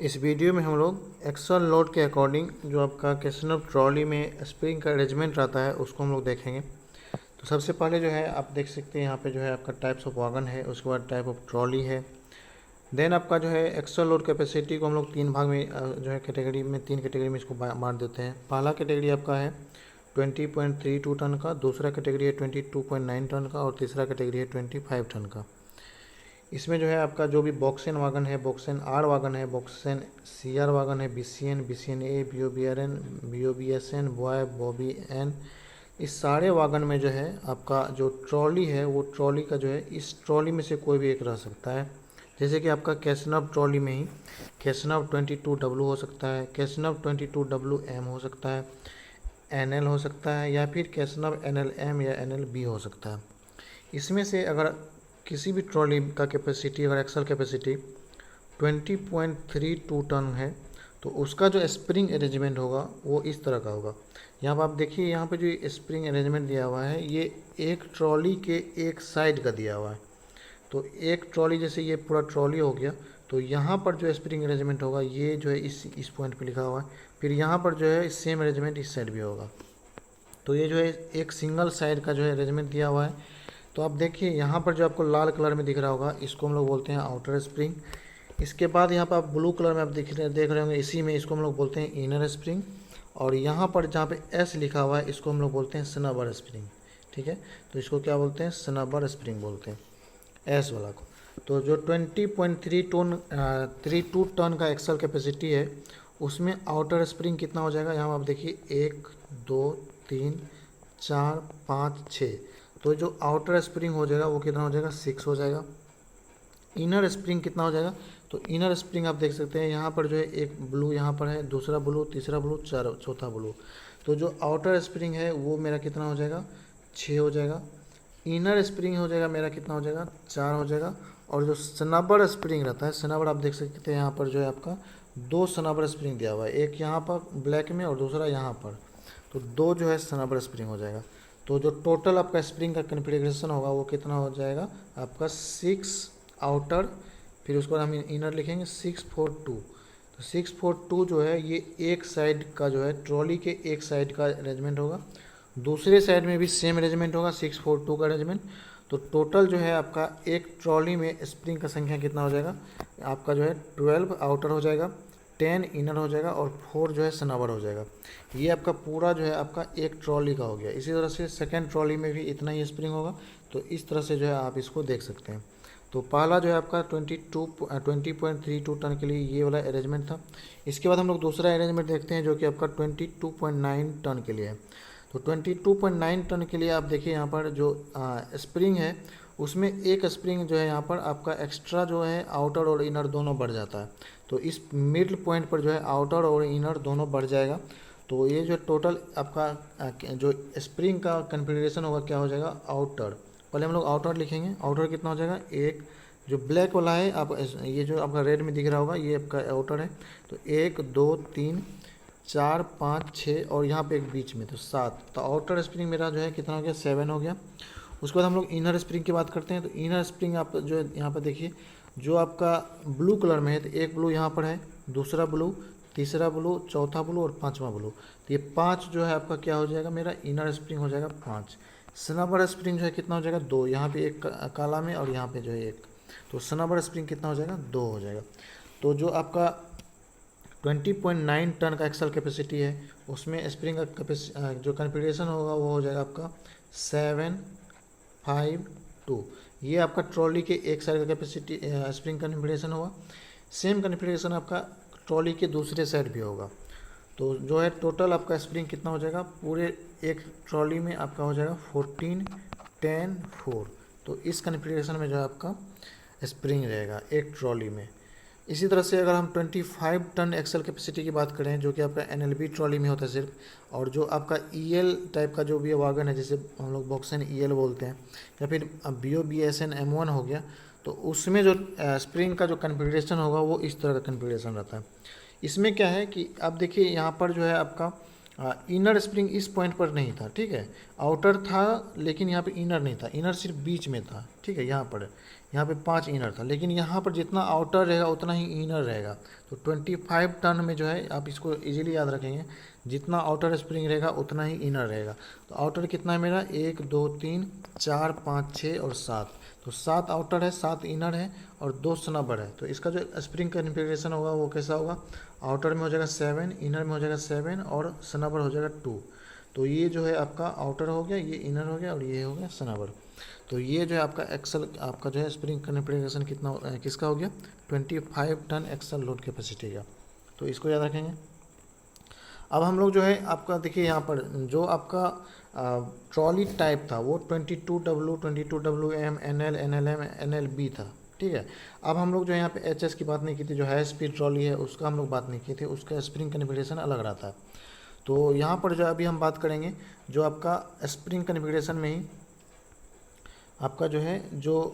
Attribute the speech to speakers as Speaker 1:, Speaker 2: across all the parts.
Speaker 1: इस वीडियो में हम लोग एक्सल लोड के अकॉर्डिंग जो आपका कैसनव ट्रॉली में स्प्रिंग का अरेंजमेंट रहता है उसको हम लोग देखेंगे। तो सबसे पहले जो है आप देख सकते हैं यहाँ पे जो है आपका टाइप्स ऑफ वागन है, उसके बाद टाइप ऑफ ट्रॉली है। देन आपका जो है एक्सल लोड कैपेसिटी को हम लोग तीन भाग में जो है कैटेगरी में तीन कैटेगरी में इसको बांट देते हैं। पहला कैटेगरी आपका है 20.32 टन का, दूसरा कैटेगरी है 22.9 टन का और तीसरा कैटेगरी है 25 टन का। इसमें जो है आपका जो भी बॉक्सेन वागन है, बॉक्सेन आर वागन है, बॉक्सेन सी आर वागन है, BCN A, BOBRN, BOBSN, BOY, BOBY N, इस सारे वागन में जो है आपका जो ट्रॉली है वो ट्रॉली का जो है इस ट्रॉली में से कोई भी एक रह सकता है। जैसे कि आपका कैसनव ट्रॉली में ही कैसनव 22W हो सकता है, कैसनव 22WM हो सकता है, NL हो सकता है या फिर कैसनव NLM या NLB हो सकता है। इसमें से अगर किसी भी ट्रॉली का कैपेसिटी अगर एक्सल कैपेसिटी 20.32 टन है तो उसका जो स्प्रिंग अरेंजमेंट होगा वो इस तरह का होगा। यहाँ पर आप देखिए, यहाँ पे जो स्प्रिंग अरेंजमेंट दिया हुआ है ये एक ट्रॉली के एक साइड का दिया हुआ है। तो एक ट्रॉली जैसे ये पूरा ट्रॉली हो गया तो यहाँ पर जो स्प्रिंग अरेंजमेंट होगा ये जो है इस पॉइंट पे लिखा हुआ है। फिर यहाँ पर जो है सेम अरेंजमेंट इस साइड भी होगा। तो ये जो है एक सिंगल साइड का जो है अरेंजमेंट दिया हुआ है। तो आप देखिए यहाँ पर जो आपको लाल कलर में दिख रहा होगा इसको हम लोग बोलते हैं आउटर स्प्रिंग। इसके बाद यहाँ पर आप ब्लू कलर में आप देख रहे होंगे, इसी में इसको हम लोग बोलते हैं इनर स्प्रिंग। और यहाँ पर जहाँ पे S लिखा हुआ है इसको हम लोग बोलते हैं स्नबर स्प्रिंग। ठीक है, तो इसको क्या बोलते हैं? स्नबर स्प्रिंग बोलते हैं S वाला को। तो जो 20.32 टन का एक्सल कैपेसिटी है उसमें आउटर स्प्रिंग कितना हो जाएगा? यहाँ आप देखिए 1 2 3 4 5 6। तो जो आउटर स्प्रिंग हो जाएगा वो कितना हो जाएगा? 6 हो जाएगा। इनर स्प्रिंग कितना हो जाएगा? तो इनर स्प्रिंग आप देख सकते हैं यहाँ पर जो है एक ब्लू यहाँ पर है, दूसरा ब्लू, तीसरा ब्लू, चौथा ब्लू। तो जो आउटर स्प्रिंग है वो मेरा कितना हो जाएगा? 6 हो जाएगा। इनर स्प्रिंग हो जाएगा मेरा कितना हो जाएगा? 4 हो जाएगा। और जो स्नबर स्प्रिंग रहता है, स्नबर आप देख सकते हैं यहाँ पर जो है आपका 2 स्नबर स्प्रिंग दिया हुआ है, एक यहाँ पर ब्लैक में और दूसरा यहाँ पर। तो 2 जो है स्नबर स्प्रिंग हो जाएगा। तो जो टोटल आपका स्प्रिंग का कन्फिग्रेशन होगा वो कितना हो जाएगा आपका? 6 आउटर, फिर उसको हम इनर लिखेंगे 642। तो 642 जो है ये एक साइड का जो है ट्रॉली के एक साइड का अरेंजमेंट होगा, दूसरे साइड में भी सेम अरेंजमेंट होगा 642 का अरेंजमेंट। तो टोटल जो है आपका एक ट्रॉली में स्प्रिंग का संख्या कितना हो जाएगा आपका? जो है 12 आउटर हो जाएगा, 10 इनर हो जाएगा और 4 जो है स्नबर हो जाएगा। ये आपका पूरा जो है आपका एक ट्रॉली का हो गया। इसी तरह से सेकेंड ट्रॉली में भी इतना ही स्प्रिंग होगा। तो इस तरह से जो है आप इसको देख सकते हैं। तो पहला जो है आपका 20.32 टन के लिए ये वाला अरेंजमेंट था। इसके बाद हम लोग दूसरा अरेंजमेंट देखते हैं जो कि आपका 22.9 टन के लिए है। तो 22.9 टन के लिए आप देखिए यहाँ पर जो स्प्रिंग है उसमें एक स्प्रिंग जो है यहाँ पर आपका एक्स्ट्रा जो है आउटर और इनर दोनों बढ़ जाता है। तो इस मिडल पॉइंट पर जो है आउटर और इनर दोनों बढ़ जाएगा। तो ये जो टोटल आपका जो स्प्रिंग का कन्फिग्रेशन होगा क्या हो जाएगा? आउटर। पहले हम लोग आउटर लिखेंगे। आउटर कितना हो जाएगा? एक जो ब्लैक वाला है आप ये जो आपका रेड में दिख रहा होगा ये आपका आउटर है। तो 1 2 3 4 5 6 और यहाँ पे एक बीच में तो 7। तो आउटर स्प्रिंग मेरा जो है कितना हो गया? 7 हो गया। उसके बाद हम लोग इनर स्प्रिंग की बात करते हैं। तो इनर स्प्रिंग आप जो यहाँ पर देखिए जो आपका ब्लू कलर में है, तो एक ब्लू यहाँ पर है, दूसरा ब्लू, तीसरा ब्लू, चौथा ब्लू और पांचवा ब्लू। तो ये 5 जो है आपका क्या हो जाएगा? मेरा इनर स्प्रिंग हो जाएगा 5। स्नबर स्प्रिंग जो है कितना हो जाएगा? 2। यहाँ पे एक काला में और यहाँ पे जो है एक। तो स्नबर स्प्रिंग कितना हो जाएगा? 2 हो जाएगा। तो जो आपका 20.9 टन का एक्सल कैपेसिटी है उसमें स्प्रिंग का जो कन्फिग्रेशन होगा वो हो जाएगा आपका 752। ये आपका ट्रॉली के एक साइड का कैपेसिटी स्प्रिंग कन्फिग्रेशन होगा। सेम कन्फिग्रेशन आपका ट्रॉली के दूसरे साइड भी होगा। तो जो है टोटल आपका स्प्रिंग कितना हो जाएगा? पूरे एक ट्रॉली में आपका हो जाएगा 14 10 4। तो इस कन्फिग्रेशन में जो है आपका स्प्रिंग रहेगा एक ट्रॉली में। इसी तरह से अगर हम 25 टन एक्सल कैपेसिटी की बात करें जो कि आपका NLB ट्रॉली में होता है सिर्फ, और जो आपका EL टाइप का जो भी वागन है जिसे हम लोग बॉक्सन EL बोलते हैं या फिर BOBSN M1 हो गया, तो उसमें जो स्प्रिंग का जो कन्फिग्रेशन होगा वो इस तरह का कन्फिग्रेशन रहता है। इसमें क्या है कि आप देखिए यहाँ पर जो है आपका इनर स्प्रिंग इस पॉइंट पर नहीं था, ठीक है, आउटर था लेकिन यहाँ पे इनर नहीं था, इनर सिर्फ बीच में था, ठीक है, यहाँ पे 5 इनर था, लेकिन यहाँ पर जितना आउटर रहेगा उतना ही इनर रहेगा। तो 25 टन में जो है आप इसको इजीली याद रखेंगे, जितना आउटर स्प्रिंग रहेगा उतना ही इनर रहेगा। तो आउटर कितना है मेरा, 1 2 3 4 5 6 और 7, तो 7 आउटर है, 7 इनर है और 2 स्नबर है। तो इसका जो स्प्रिंग कन्फिग्रेशन होगा वो कैसा होगा, आउटर में हो जाएगा 7, इनर में हो जाएगा 7 और स्नबर हो जाएगा 2। तो ये जो है आपका आउटर हो गया, ये इनर हो गया और ये हो गया स्नबर। तो ये जो है आपका एक्सल आपका जो है स्प्रिंग कन्फिग्रेशन कितना किसका हो गया, 25 टन एक्सल लोड कैपेसिटी का। तो इसको याद रखेंगे। अब हम लोग जो है आपका देखिए यहाँ पर जो आपका ट्रॉली टाइप था वो 22W 22WM NL NLM NLB था, ठीक है। अब हम लोग जो यहाँ पे HS की बात नहीं की थी, जो हाई स्पीड ट्रॉली है उसका हम लोग बात नहीं की थी, उसका स्प्रिंग कन्फिग्रेशन अलग रहता है। तो यहाँ पर जो अभी हम बात करेंगे जो आपका स्प्रिंग कन्फिग्रेशन में ही आपका जो है जो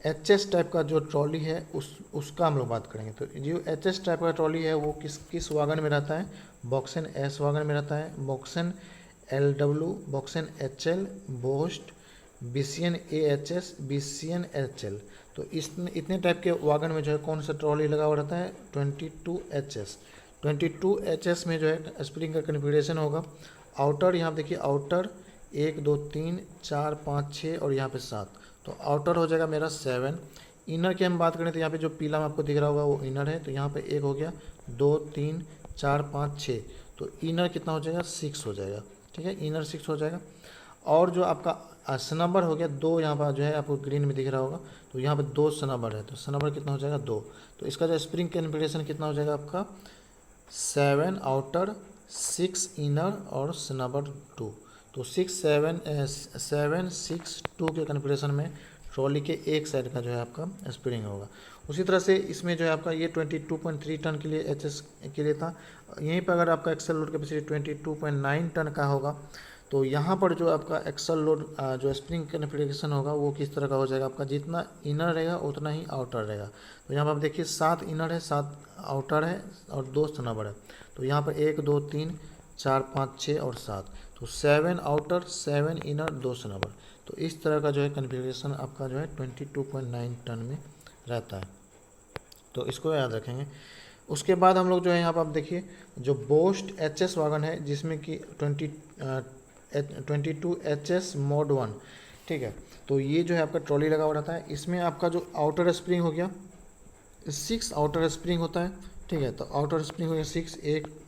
Speaker 1: HS टाइप का जो ट्रॉली है उसका हम लोग बात करेंगे। तो जो HS टाइप का ट्रॉली है वो किस वागन में रहता है, बॉक्सन S वागन में रहता है, BOXN LW, BOXN HL, boast, BCN AHS, BCN HL। तो इतने टाइप के वागन में जो है कौन सा ट्रॉली लगा हुआ रहता है, 22HS। 22HS में जो है स्प्रिंग का कन्फिग्रेशन होगा। आउटर यहाँ देखिए, आउटर 1 2 3 4 5 6 और यहाँ पे 7, तो आउटर हो जाएगा मेरा 7। इनर की हम बात करें तो यहाँ पे जो पीला में आपको दिख रहा होगा वो इनर है, तो यहाँ पे 1 हो गया, 2 3 4 5 6, तो इनर कितना हो जाएगा, 6 हो जाएगा, ठीक है, इनर 6 हो जाएगा। और जो आपका स्नबर हो गया 2, यहाँ पर जो है आपको ग्रीन में दिख रहा होगा, तो यहाँ पे 2 स्नबर है, तो स्नबर कितना हो जाएगा 2। तो इसका जो स्प्रिंग कन्फिग्रेशन कितना हो जाएगा आपका, 7 आउटर 6 इनर और स्नबर 2। तो 6 7 6 2 के कन्फिग्रेशन में ट्रॉली के एक साइड का जो है आपका स्प्रिंग होगा। उसी तरह से इसमें जो है आपका ये 22.3 टन के लिए HS के लिए था। यहीं पर अगर आपका एक्सल लोड कैपेसिटी 22.9 टन का होगा, तो यहाँ पर जो आपका एक्सल लोड जो स्प्रिंग कन्फिग्रेशन होगा वो किस तरह का हो जाएगा, आपका जितना इनर रहेगा उतना ही आउटर रहेगा। तो यहाँ पर आप देखिए 7 इनर है, 7 आउटर है और 2 स्नबर है। तो यहाँ पर 1 2 3 4 5 6 और 7, तो 7 आउटर 7 इनर 2 स्नबर। तो इस तरह का जो है कन्फिग्रेशन आपका जो है 22.9 टन में रहता है, तो इसको याद रखेंगे। उसके बाद हम लोग जो है यहाँ पर आप देखिए जो बोस्ट HS वागन है जिसमें कि 22HS मोड 1, ठीक है। तो ये जो है आपका ट्रॉली लगा हुआ रहता है, इसमें आपका जो आउटर स्प्रिंग हो गया 6 आउटर स्प्रिंग होता है, ठीक है। तो आउटर स्प्रिंग हो गया 6,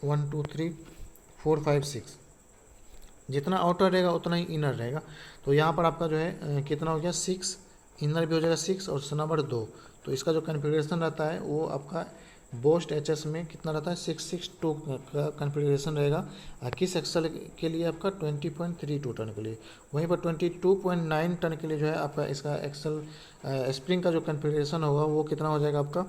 Speaker 1: 1 2 3 4 5 6, जितना आउटर रहेगा उतना ही इनर रहेगा। तो यहाँ पर आपका जो है कितना हो गया, 6 इनर भी हो जाएगा 6 और स्नबर 2। तो इसका जो कन्फिग्रेशन रहता है वो आपका बोस्ट HS में कितना रहता है, 662 का कन्फिग्रेशन रहेगा। किस एक्सल के लिए आपका 20.32 टन के लिए। वहीं पर 22.9 टन के लिए जो है आपका इसका एक्सल स्प्रिंग का जो कन्फिग्रेशन होगा वो कितना हो जाएगा आपका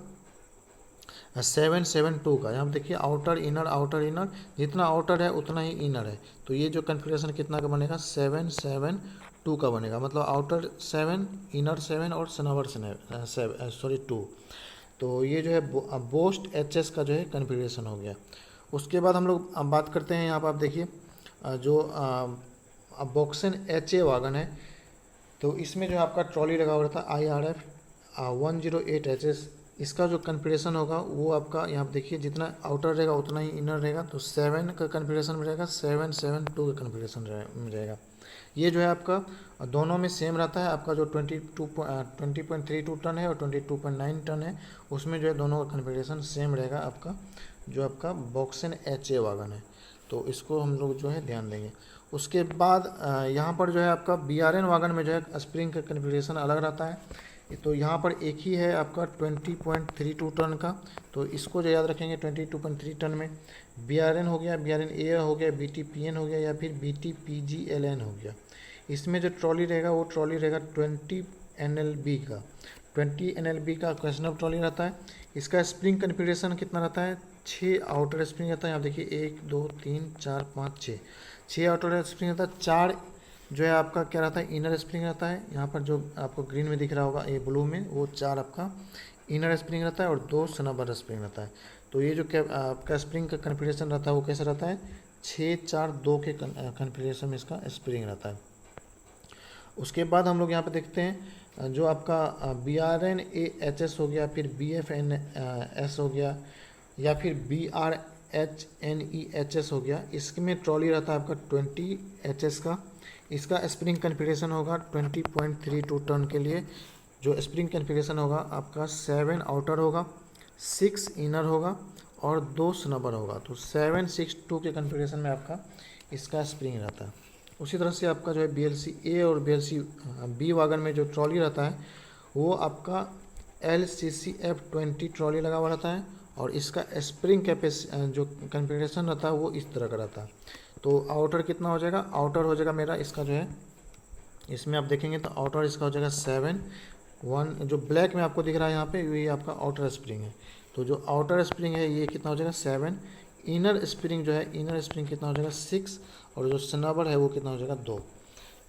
Speaker 1: 772 का। यहाँ देखिए आउटर इनर, जितना आउटर है उतना ही इनर है। तो ये जो कन्फिग्रेशन कितना का बनेगा, 772 का बनेगा, मतलब आउटर 7 इनर 7 और स्नबर 2। तो ये जो है बोस्ट HS का जो है कन्फिग्रेशन हो गया। उसके बाद हम लोग बात करते हैं यहाँ पर आप देखिए जो बॉक्सन HA वागन है, तो इसमें जो है आपका ट्रॉली लगा हुआ था IRF 108HS। इसका जो कन्फिग्रेशन होगा वो आपका यहाँ पर देखिए जितना आउटर रहेगा उतना ही इनर रहेगा। तो 7 का कन्फिग्रेशन में रहेगा, 772 का कन्फिग्रेशन में रहेगा। ये जो है आपका दोनों में सेम रहता है। आपका जो 20.32 टन है और 22.9 टन है उसमें जो है दोनों का कन्फिग्रेशन सेम रहेगा आपका जो आपका बॉक्सन HA वागन है। तो इसको हम लोग जो है ध्यान देंगे। उसके बाद यहाँ पर जो है आपका BRN वागन में जो है स्प्रिंग का कन्फिग्रेशन अलग रहता है। तो यहाँ पर एक ही है आपका 20.32 टन का, तो इसको जो याद रखेंगे 22.3 टन में BRN हो गया, BRN A हो गया, BTPN हो गया या फिर BTPGLN हो गया। इसमें जो ट्रॉली रहेगा वो ट्रॉली रहेगा 20 NLB का, 20 NLB का क्वेश्चनर ट्रॉली रहता है। इसका स्प्रिंग कन्फिग्रेशन कितना रहता है, 6 आउटर स्प्रिंग रहता है। यहाँ देखिए 1 2 3 4 5 6 आउटर स्प्रिंग रहता है। 4 जो है आपका क्या रहता है, इनर स्प्रिंग रहता है। यहाँ पर जो आपको ग्रीन में दिख रहा होगा ये ब्लू में, वो 4 आपका इनर स्प्रिंग रहता है और 2 स्नबर स्प्रिंग रहता है। तो ये जो आपका स्प्रिंग का कन्फिग्रेशन रहता है वो कैसा रहता है, 642 के कन्फिग्रेशन में इसका स्प्रिंग रहता है। उसके बाद हम लोग यहाँ पे देखते हैं जो आपका BRNAHS हो गया, फिर BFNS हो गया, या फिर BRHNEHS हो गया, इसमें ट्रॉली रहता है आपका 20 HS का। इसका स्प्रिंग कन्फिग्रेशन होगा 20.32 टन के लिए। जो स्प्रिंग कन्फिग्रेशन होगा आपका 7 आउटर होगा, 6 इनर होगा और 2 स्नबर होगा। तो 762 के कन्फिग्रेशन में आपका इसका स्प्रिंग रहता है। उसी तरह से आपका जो है BLC A और BLC B वागन में जो ट्रॉली रहता है वो आपका LCCF20 ट्रॉली लगा हुआ रहता है, और इसका स्प्रिंग जो कन्फिग्रेशन रहता है वो इस तरह का रहता है। तो आउटर कितना हो जाएगा, आउटर हो जाएगा मेरा इसका जो है, इसमें आप देखेंगे तो आउटर इसका हो जाएगा 7-1, जो ब्लैक में आपको दिख रहा है यहाँ पे ये आपका आउटर स्प्रिंग है। तो जो आउटर स्प्रिंग है ये कितना हो जाएगा 7, इनर स्प्रिंग जो है, इनर स्प्रिंग कितना हो जाएगा 6, और जो स्नबर है वो कितना हो जाएगा 2।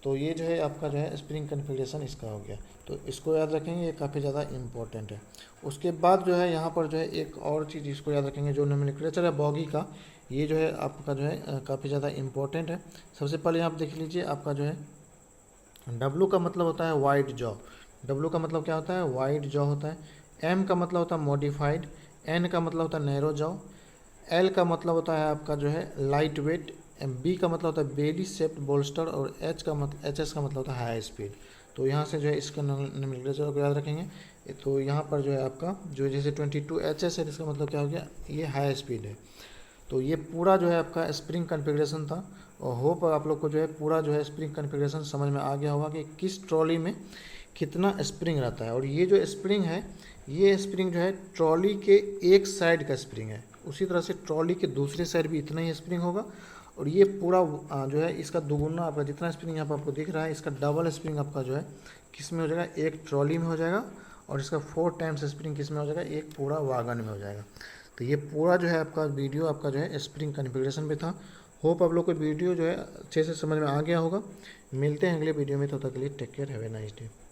Speaker 1: तो ये जो है आपका जो है स्प्रिंग कन्फिग्रेशन इसका हो गया। तो इसको याद रखेंगे, ये काफ़ी ज़्यादा इंपॉर्टेंट है। उसके बाद जो है यहाँ पर जो है एक और चीज़ इसको याद रखेंगे, जो नोमेनक्लेचर है बॉगी का, ये जो है आपका जो है काफ़ी ज़्यादा इंपॉर्टेंट है। सबसे पहले आप देख लीजिए, आपका जो है W का मतलब होता है वाइड जॉ। W का मतलब क्या होता है, वाइड जॉ होता है। M का मतलब होता है मॉडिफाइड, N का मतलब होता है नैरो जॉ, L का मतलब होता है आपका जो है लाइट वेट, B का मतलब होता है बेली शेप्ड बोल्स्टर, और HS का मतलब होता है हाई स्पीड। तो यहाँ से जो है इसका नोमेनक्लेचर को याद रखेंगे। तो यहाँ पर जो है आपका जो जैसे 22 HS है, इसका मतलब क्या हो गया, ये हाई स्पीड है। तो ये पूरा जो है आपका स्प्रिंग कन्फिग्रेशन था, और होप आप लोग को जो है पूरा जो है स्प्रिंग कन्फिग्रेशन समझ में आ गया होगा कि किस ट्रॉली में कितना स्प्रिंग रहता है। और ये जो स्प्रिंग है, ये स्प्रिंग जो है ट्रॉली के एक साइड का स्प्रिंग है, उसी तरह से ट्रॉली के दूसरे साइड भी इतना ही स्प्रिंग होगा। और ये पूरा जो है इसका दुगुना आपका जितना स्प्रिंग यहाँ पर आपको दिख रहा है, इसका डबल स्प्रिंग आपका जो है किस में हो जाएगा, एक ट्रॉली में हो जाएगा, और इसका 4 टाइम्स स्प्रिंग किस में हो जाएगा, एक पूरा वागन में हो जाएगा। तो ये पूरा जो है आपका वीडियो आपका जो है स्प्रिंग कन्फिग्रेशन पे था। होप आप लोग को वीडियो जो है अच्छे से समझ में आ गया होगा। मिलते हैं अगले वीडियो में, तब तक के लिए take care, have a nice day.